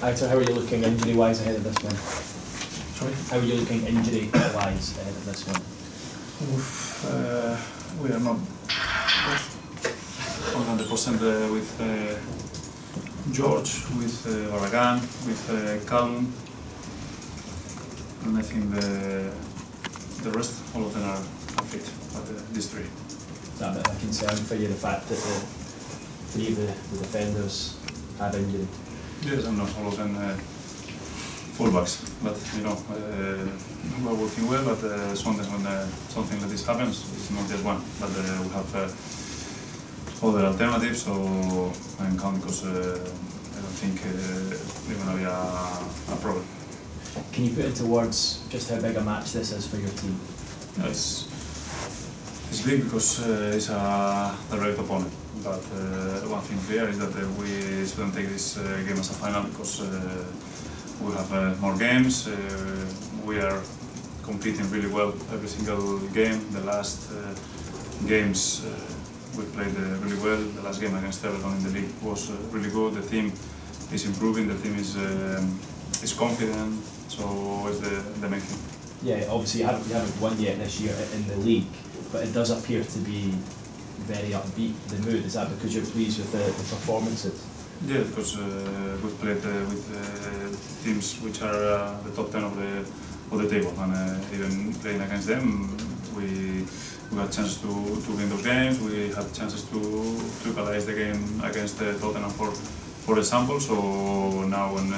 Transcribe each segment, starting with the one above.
Aitor, how are you looking injury-wise ahead of this one? Sorry? How are you looking injury-wise ahead of this one? We are not 100% with George, with Karanka, with Calum, and I think the rest, all of them are fit, but these three. Is that a bit of a concern for you, the fact that the three of the defenders have injury? Yes, and not all of them fullbacks, but you know, we are working well, but sometimes when something like this happens, it's not just one, but we have other alternatives, so I'm calm because I don't think it's going to be a problem. Can you put into words just how big a match this is for your team? Yeah, it's big because it's a direct opponent, but one thing clear is that we shouldn't take this game as a final because we have more games. We are competing really well every single game. The last games we played really well. The last game against Everton in the league was really good. The team is improving. The team is confident. So it's the main thing. Yeah, obviously you haven't won yet this year in the league, but it does appear to be very upbeat, the mood. Is that because you're pleased with the performances? Yeah, because we've played with teams which are the top 10 of the table, and even playing against them, we had chances to win those games. We had chances to equalize the game against Tottenham, for example. So now when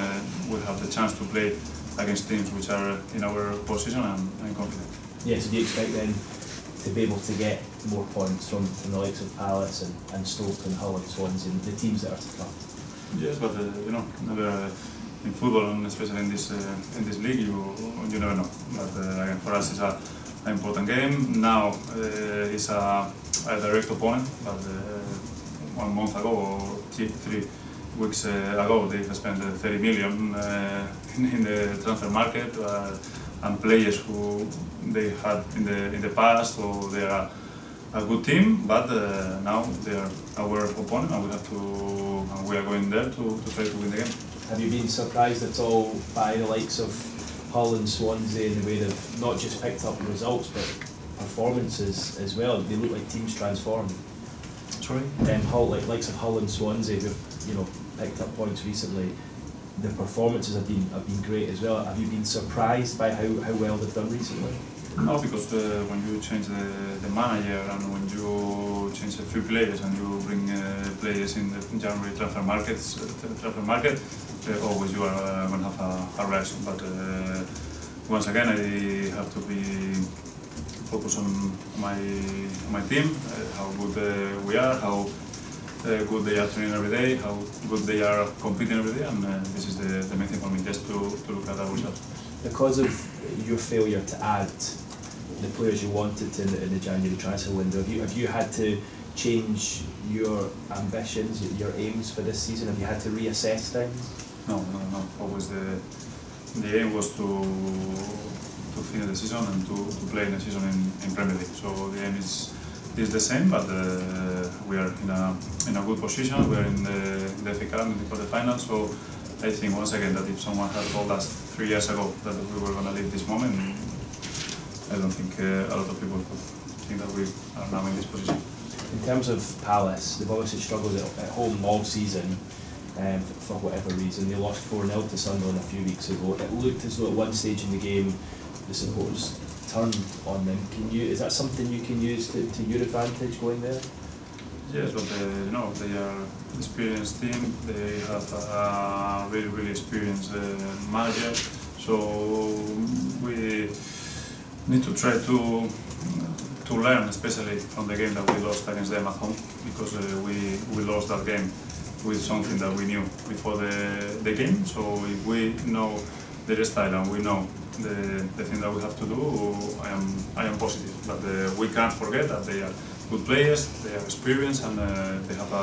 we have the chance to play against teams which are in our position, I'm confident. Yeah, so do you expect then to be able to get more points from the likes of Palace and Stoke and Hull and Swansea, the teams that are to come? Yes, but you know, never in football, and especially in this league, you never know. But again, for us, it's an important game. Now it's a direct opponent, but 1 month ago or 3 weeks ago, they've spent 30 million in the transfer market, and players who they had in the past, so they are a good team, but now they are our opponent, and we are going there to try to win the game. Have you been surprised at all by the likes of Hull and Swansea in the way they've not just picked up results but performances as well? They look like teams transformed. Sorry? Likes of Hull and Swansea who've picked up points recently. The performances have been great as well. Have you been surprised by how well they've done recently? No, because when you change the manager and when you change a few players and you bring players in the January transfer market, always you are going to have a reaction. But once again, I have to be focused on my team, how good we are, how good they are training every day, how good they are competing every day, and this is the main thing for me, just to look at our results. Because of your failure to add the players you wanted to in the January transfer window, have you had to change your ambitions, your aims for this season? Have you had to reassess things? No. Always the aim was to finish the season and to play the season in Premier League. So the aim is the same, but we are in a good position. We are in the FA Cup, in the quarterfinals. So I think once again that if someone had told us 3 years ago that we were going to leave this moment, I don't think a lot of people could think that we are now in this position. In terms of Palace, they've obviously struggled at home all season for whatever reason. They lost 4-0 to Sunderland a few weeks ago. It looked as though at one stage in the game the supporters turned on them. Is that something you can use to your advantage going there? Yes, but they are an experienced team. They have a really, really experienced manager. So we need to try to learn, especially from the game that we lost against them at home, because we lost that game with something that we knew before the game. So if we know their style and we know the thing that we have to do, I am positive. But we can't forget that they are good players, they are experienced, and they have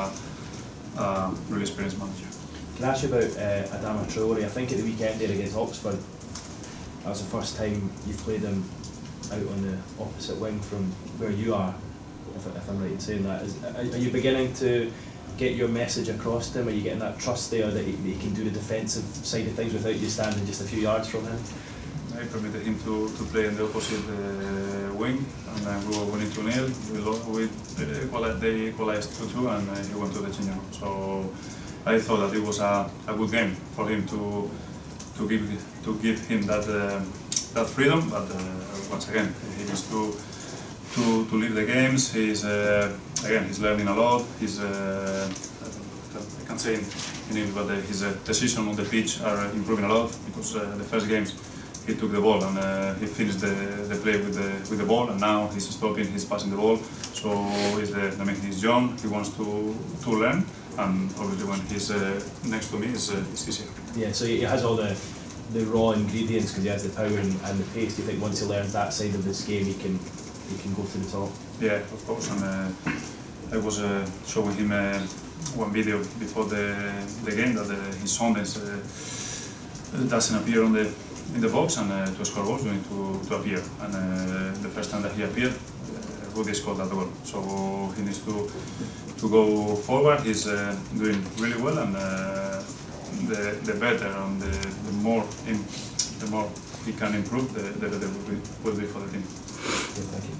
a really experienced manager. Can I ask you about Adama Traore? I think at the weekend there against Oxford, that was the first time you played him out on the opposite wing from where you are, if I'm right in saying that. Are you beginning to get your message across to him? Are you getting that trust there that he can do the defensive side of things without you standing just a few yards from him? I permitted him to play in the opposite wing, and we were winning 2-0. They equalized 2-2, and he went to the changing room. So I thought that it was a good game for him to give him that freedom. But once again, he needs to lead the games. He's learning a lot. I can't say in English, but his decision on the pitch are improving a lot, because the first games he took the ball and he finished the play with the ball, and now he's stopping, he's passing the ball. So he's young, he wants to learn, and obviously when he's next to me, it's easier. Yeah, so he has all the raw ingredients because he has the power and the pace. Do you think once he learns that side of this game, he can go to the top? Yeah, of course. And I was showing him one video before the game that his son doesn't appear in the box, and to score goals you need to appear. And the first time that he appeared, Rudy scored that goal. So he needs to go forward. He's doing really well, and the better and the more he can improve, the better it will be for the team. Thank you.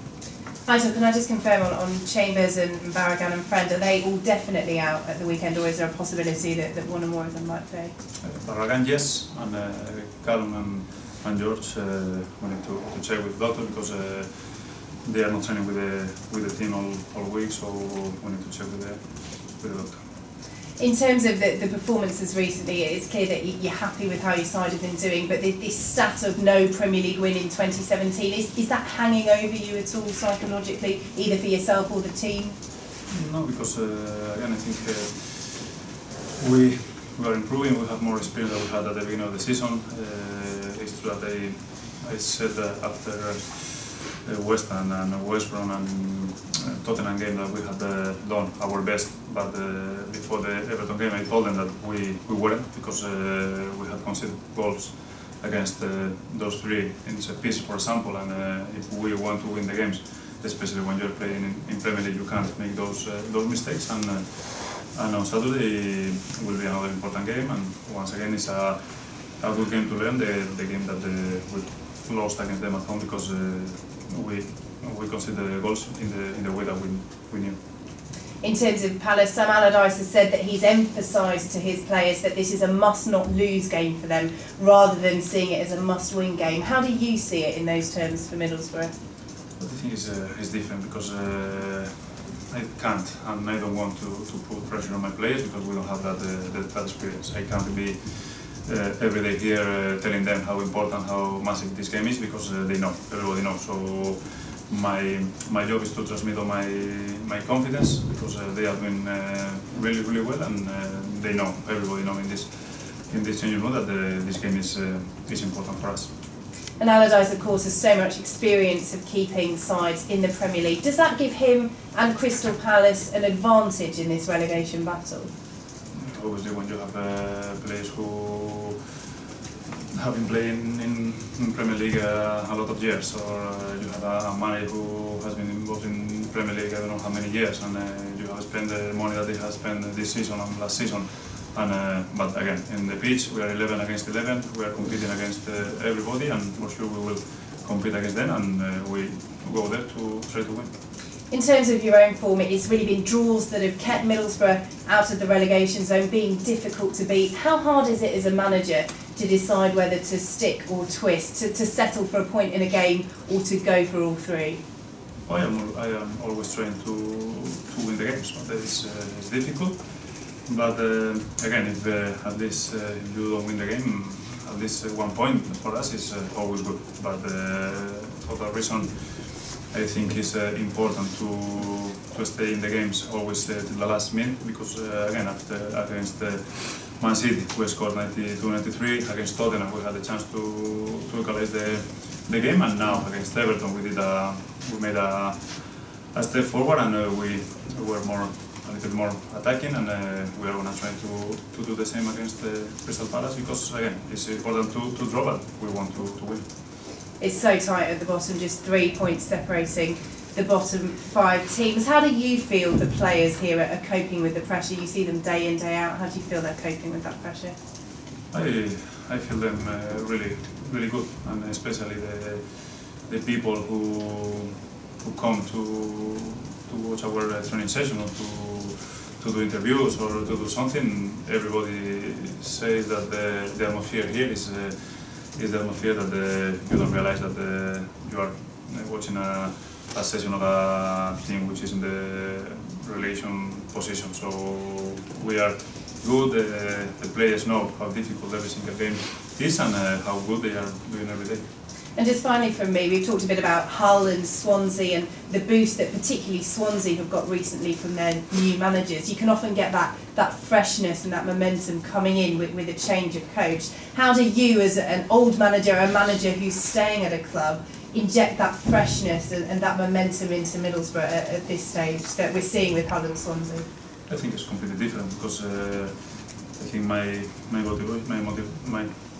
Aitor, can I just confirm on Chambers and Barragan and Friend, are they all definitely out at the weekend, or is there a possibility that one or more of them might play? Barragan, yes, and Callum and George, we need to check with the doctor, because they are not training with the team all week, so we need to check with the doctor. In terms of the performances recently, it's clear that you're happy with how your side have been doing, but this stat of no Premier League win in 2017, is that hanging over you at all psychologically, either for yourself or the team? No, because again, I think we are improving, we have more experience than we had at the beginning of the season. It's true that I said after West Ham and West Brom and Tottenham game that we had done our best, but before the Everton game I told them that we weren't, because we had conceded goals against those three in set piece, for example, and if we want to win the games, especially when you're playing in Premier League, you can't make those mistakes, and on Saturday will be another important game, and once again it's a good game to learn, the game that we lost against them at home, because we consider goals in the way that we knew. In terms of Palace, Sam Allardyce has said that he's emphasised to his players that this is a must-not-lose game for them, rather than seeing it as a must-win game. How do you see it in those terms for Middlesbrough? But the thing is different, because I can't and I don't want to put pressure on my players, because we don't have that experience. I can't be every day here telling them how important, how massive this game is, because they know, everybody knows. So my job is to transmit all my confidence, because they are doing really well, and they know, everybody know in this changing room that this game is important for us. And Allardyce, of course, has so much experience of keeping sides in the Premier League. Does that give him and Crystal Palace an advantage in this relegation battle? Obviously, when you have players who have been playing in Premier League a lot of years, or you have a manager who has been involved in Premier League I don't know how many years, and you have spent the money that they have spent this season and last season. And but again, in the pitch, we are 11 against 11. We are competing against everybody, and for sure we will compete against them, and we go there to try to win. In terms of your own form, it's really been draws that have kept Middlesbrough out of the relegation zone, being difficult to beat. How hard is it as a manager to decide whether to stick or twist, to settle for a point in a game, or to go for all three? I am always trying to win the games. So that is difficult. But again, if at least if you don't win the game, at least 1 point for us is always good. But for that reason, I think it's important to stay in the games always till the last minute, because again, against Man City we scored 92-93, against Tottenham we had the chance to equalize the game, and now against Everton we made a step forward, and we were a little more attacking, and we are going to try to do the same against Crystal Palace, because again, it's important to draw, but we want to win. It's so tight at the bottom, just 3 points separating the bottom 5 teams. How do you feel the players here are coping with the pressure? You see them day in, day out. How do you feel they're coping with that pressure? I feel them really good, and especially the people who come to watch our training session or to do interviews or to do something. Everybody says that the atmosphere here is the atmosphere that you don't realize that you are watching a session of a team which is in the relegation position. So we are good. The players know how difficult every single game is and how good they are doing every day. And just finally from me, we've talked a bit about Hull and Swansea and the boost that particularly Swansea have got recently from their new managers. You can often get that freshness and that momentum coming in with a change of coach. How do you, as an old manager, a manager who's staying at a club, inject that freshness and that momentum into Middlesbrough at this stage that we're seeing with Hull and Swansea? I think it's completely different because I think my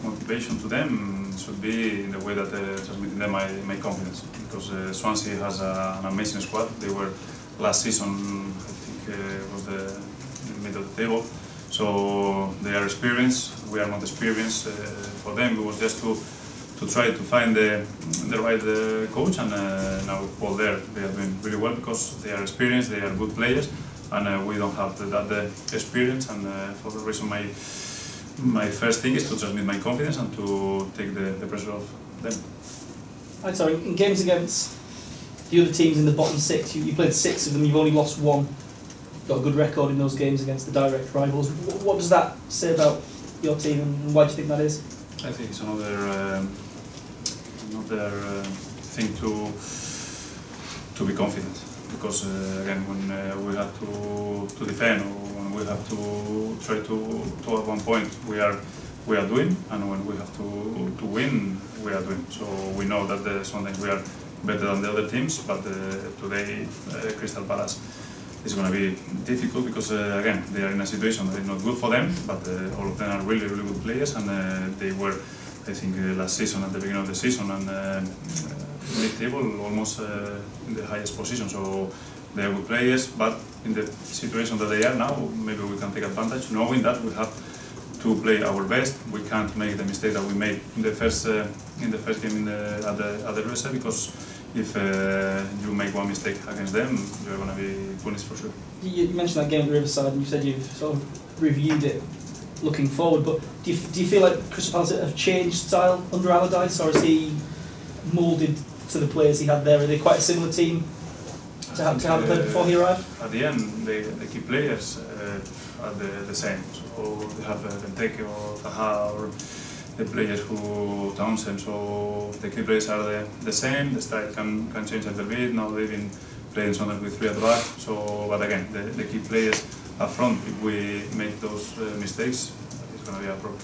motivation to them should be in the way that transmitting them my confidence, because Swansea has an amazing squad. They were last season, I think, was the middle of the table, so they are experienced. We are not experienced. For them, it was just to try to find the right coach, and now with Paul there, they are doing really well because they are experienced. They are good players, and we don't have that experience. And for the reason, my first thing is to transmit my confidence and to take the pressure off them. Right, so in games against the other teams in the bottom 6, you played 6 of them, you've only lost 1. Got a good record in those games against the direct rivals. What does that say about your team, and why do you think that is? I think it's another thing to be confident, because again, when we have to defend, or when we have to try to at one point we are doing, and when we have to win, we are doing. So we know that sometimes we are better than the other teams, but today Crystal Palace is going to be difficult because again, they are in a situation that is not good for them, but all of them are really good players, and they were, I think, last season, at the beginning of the season, and mid-table, almost in the highest position. So they are good players, but in the situation that they are now, maybe we can take advantage, knowing that we have to play our best. We can't make the mistake that we made in the first game at the Riverside, because if you make one mistake against them, you're going to be punished for sure. You mentioned that game at the Riverside, and you said you've sort of reviewed it looking forward, but do you feel like Crystal Palace have changed style under Allardyce, or is he moulded to the players he had there? Are they quite a similar team to how they played before he arrived? At the end, the key players are the same. So they have Benteke or Taha, or the players who Townsend. So the key players are the same. The style can change a little bit. Now they've been playing sometimes with 3 at the back. So, but again, the key players up front, if we make those mistakes, it's going to be a problem.